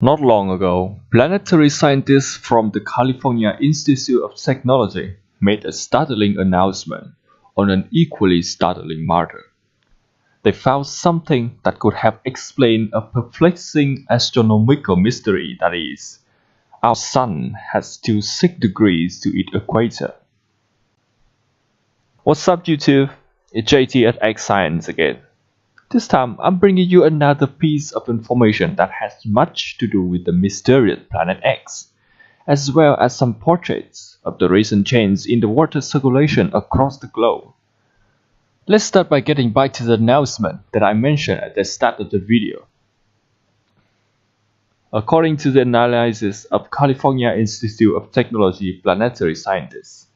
Not long ago, planetary scientists from the California Institute of Technology made a startling announcement on an equally startling matter. They found something that could have explained a perplexing astronomical mystery, that is, our Sun has still 6 degrees to its equator. What's up, YouTube? It's JT at X Science again. This time, I'm bringing you another piece of information that has much to do with the mysterious Planet X, as well as some portraits of the recent change in the water circulation across the globe. Let's start by getting back to the announcement that I mentioned at the start of the video. According to the analysis of California Institute of Technology planetary scientists,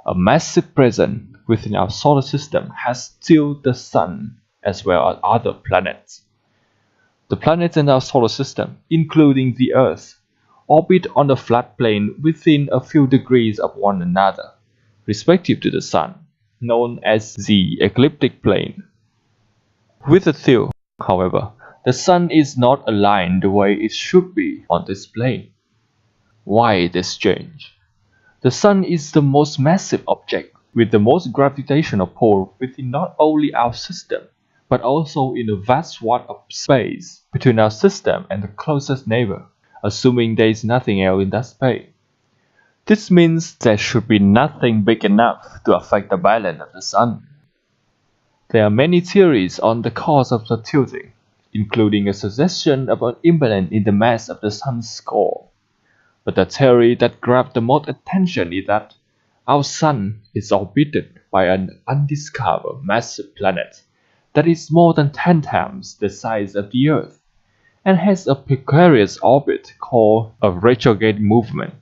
a massive presence within our solar system has stilled the Sun as well as other planets. The planets in our solar system, including the Earth, orbit on a flat plane within a few degrees of one another, respective to the Sun, known as the ecliptic plane. With the tilt, however, the Sun is not aligned the way it should be on this plane. Why this change? The Sun is the most massive object with the most gravitational pull within not only our system, but also in a vast swath of space between our system and the closest neighbor, assuming there is nothing else in that space. This means there should be nothing big enough to affect the balance of the Sun. There are many theories on the cause of the tilting, including a suggestion of an imbalance in the mass of the Sun's core. But the theory that grabbed the most attention is that our Sun is orbited by an undiscovered massive planet that is more than 10 times the size of the Earth, and has a precarious orbit called a retrograde movement.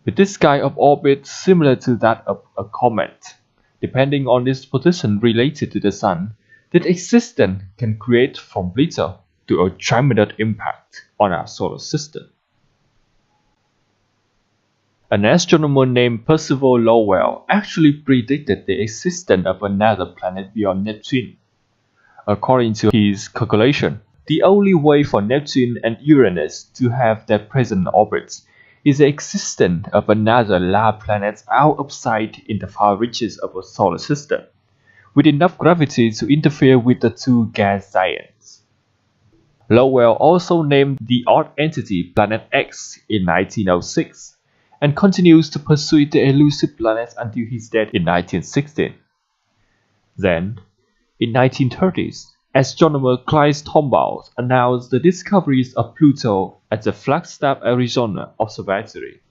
With this kind of orbit similar to that of a comet, depending on its position related to the Sun, that existence can create from little to a tremendous impact on our solar system. An astronomer named Percival Lowell actually predicted the existence of another planet beyond Neptune. According to his calculation, the only way for Neptune and Uranus to have their present orbits is the existence of another large planet out of sight in the far reaches of our solar system, with enough gravity to interfere with the two gas giants. Lowell also named the odd entity Planet X in 1906, and continues to pursue the elusive planet until his death in 1916. Then, in 1930s, astronomer Clyde Tombaugh announced the discoveries of Pluto at the Flagstaff, Arizona observatory.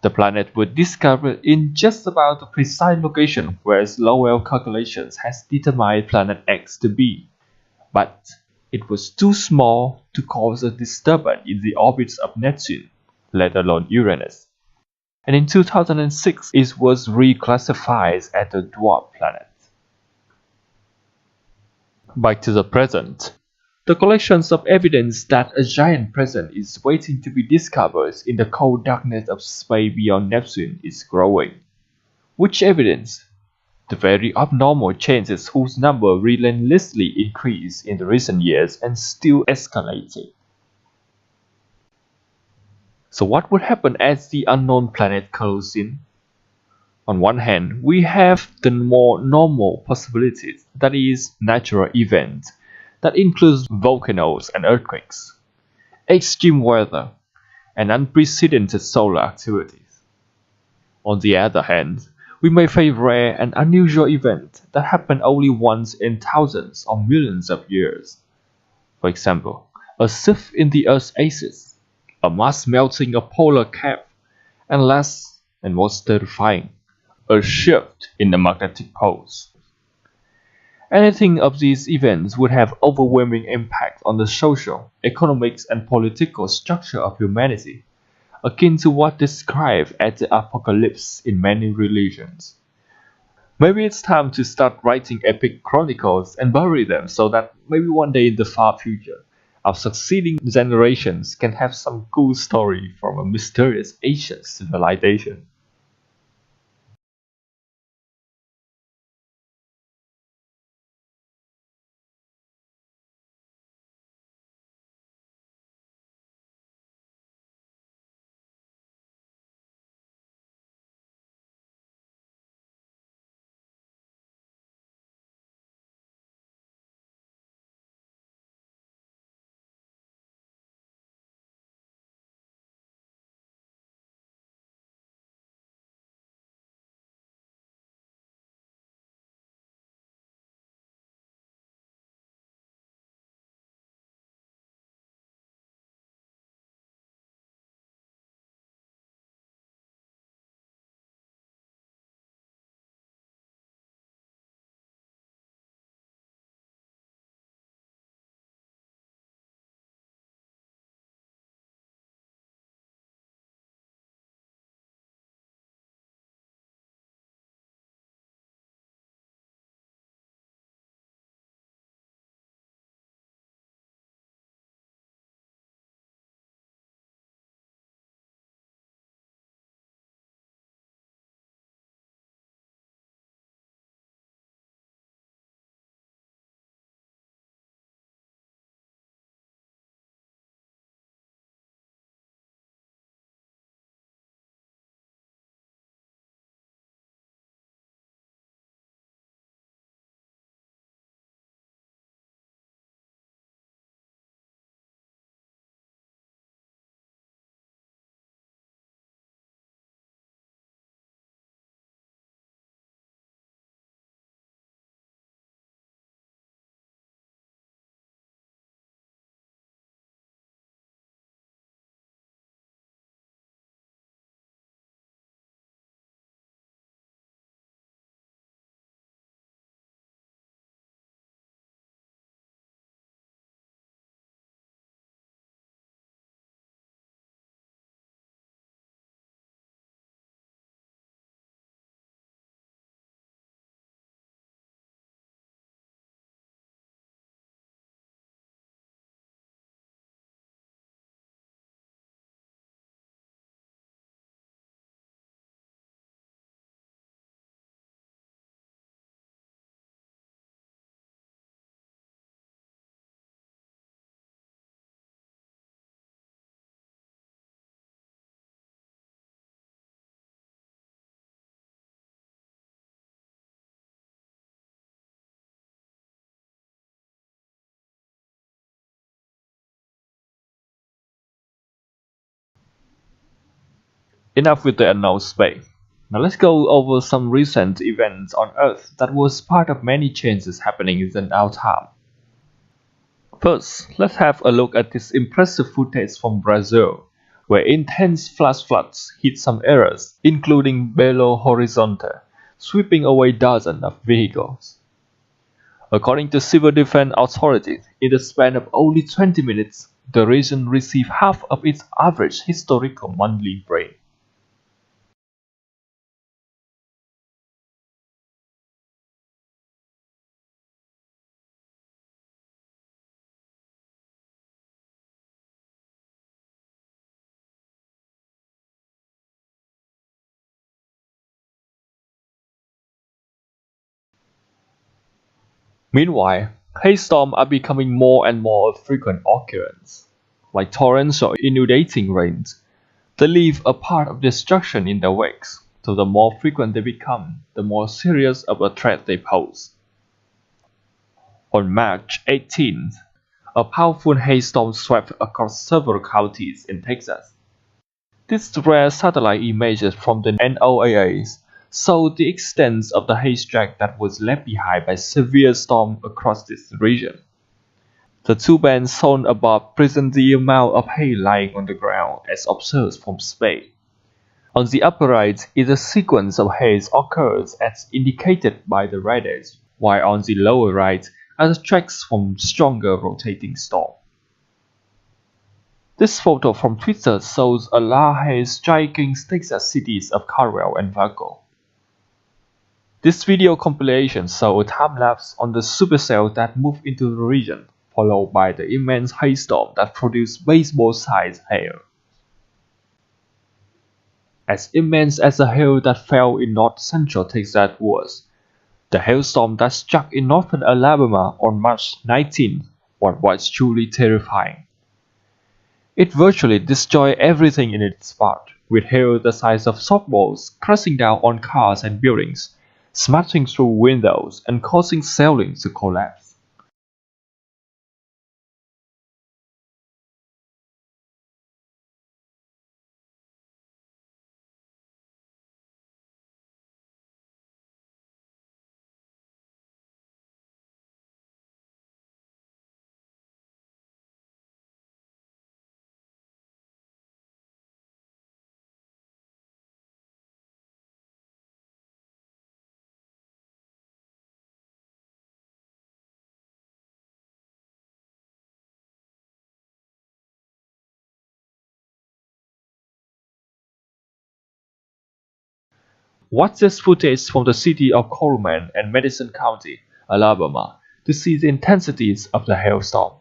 The planet was discovered in just about the precise location where Lowell calculations has determined Planet X to be, but it was too small to cause a disturbance in the orbits of Neptune, let alone Uranus, and in 2006 it was reclassified as a dwarf planet. Back to the present, the collections of evidence that a giant presence is waiting to be discovered in the cold darkness of space beyond Neptune is growing. Which evidence? The very abnormal changes whose number relentlessly increased in the recent years and still escalating. So what would happen as the unknown planet closes in? On one hand, we have the more normal possibilities, that is, natural events, that includes volcanoes and earthquakes, extreme weather, and unprecedented solar activities. On the other hand, we may face rare and unusual events that happen only once in thousands or millions of years. For example, a shift in the Earth's axis, a mass melting of polar cap, and last and most terrifying, a shift in the magnetic poles. Anything of these events would have overwhelming impact on the social, economic, and political structure of humanity, akin to what described as the apocalypse in many religions. Maybe it's time to start writing epic chronicles and bury them so that maybe one day in the far future, our succeeding generations can have some cool story from a mysterious ancient civilization. Enough with the unknown space. Now let's go over some recent events on Earth that was part of many changes happening in our time. First, let's have a look at this impressive footage from Brazil, where intense flash floods hit some areas, including Belo Horizonte, sweeping away dozens of vehicles. According to civil defense authorities, in the span of only 20 minutes, the region received half of its average historical monthly rain. Meanwhile, hailstorms are becoming more and more a frequent occurrence. Like torrents or inundating rains, they leave a part of destruction in their wakes, so the more frequent they become, the more serious of a threat they pose. On March 18th, a powerful hailstorm swept across several counties in Texas. These rare satellite images from the NOAA show the extent of the haystack that was left behind by severe storm across this region. The two bands shown above present the amount of hay lying on the ground as observed from space. On the upper right is a sequence of haze occurs as indicated by the radars, while on the lower right are the tracks from stronger rotating storm. This photo from Twitter shows a large haze striking Texas cities of Carwell and Waco. This video compilation shows a time-lapse on the supercell that moved into the region, followed by the immense hailstorm that produced baseball-sized hail. As immense as the hail that fell in north-central Texas was, the hailstorm that struck in northern Alabama on March 19 was truly terrifying. It virtually destroyed everything in its path, with hail the size of softballs crashing down on cars and buildings, smashing through windows and causing ceilings to collapse. Watch this footage from the city of Coleman and Madison County, Alabama, to see the intensities of the hailstorm.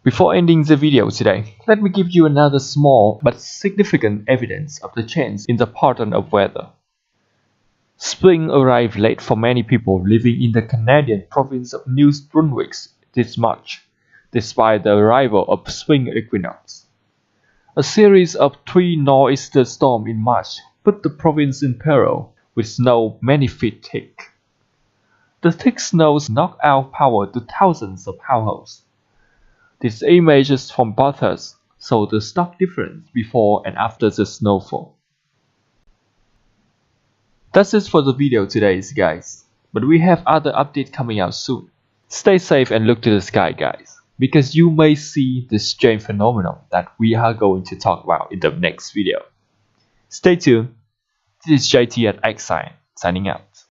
Before ending the video today, let me give you another small but significant evidence of the change in the pattern of weather. Spring arrived late for many people living in the Canadian province of New Brunswick this March, despite the arrival of spring equinox. A series of 3 nor'easter storms in March put the province in peril, with snow many feet thick. The thick snows knocked out power to thousands of households. These images from Bathurst show the stark difference before and after the snowfall. That's it for the video today, guys, but we have other updates coming out soon. Stay safe and look to the sky, guys, because you may see the strange phenomenon that we are going to talk about in the next video. Stay tuned. This is JT at X signing out.